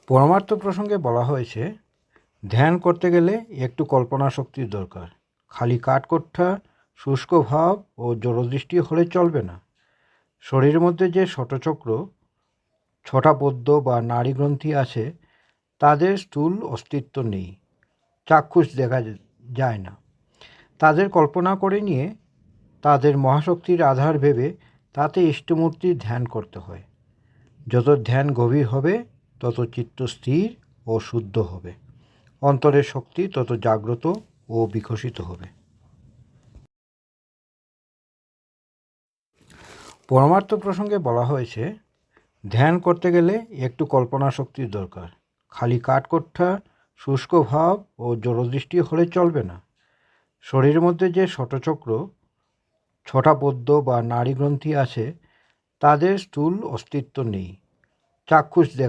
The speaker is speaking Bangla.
পরমার্থ প্রসঙ্গে বলা হয়েছে, ধ্যান করতে গেলে একটু কল্পনা শক্তির দরকার। খালি কাঠকোট্টা, শুষ্ক ভাব ও জড়দৃষ্টি হলে চলবে না। শরীরের মধ্যে যে ষটচক্র, ছটা পদ্ম বা নাড়িগ্রন্থি আছে, তাদের স্থূল অস্তিত্ব নেই, চাক্ষুষ দেখা যায় না। তাদের কল্পনা করে নিয়ে তাদের মহাশক্তির আধার ভেবে তাতে ইষ্টমূর্তির ধ্যান করতে হয়। যত ধ্যান গভীর হবে তত চিত্ত স্থির ও শুদ্ধ হবে, অন্তরের শক্তি তত জাগ্রত ও বিকশিত হবে। পরমার্থ প্রসঙ্গে বলা হয়েছে, ধ্যান করতে গেলে একটু কল্পনা শক্তির দরকার। খালি কাঠকোট্টা, শুষ্ক ভাব ও জড়দৃষ্টি হলে চলবে না। শরীরের মধ্যে যে ষটচক্র, ছটা পদ্ম বা নাড়িগ্রন্থি আছে, তাদের স্থূল অস্তিত্ব নেই, চাক্ষুষ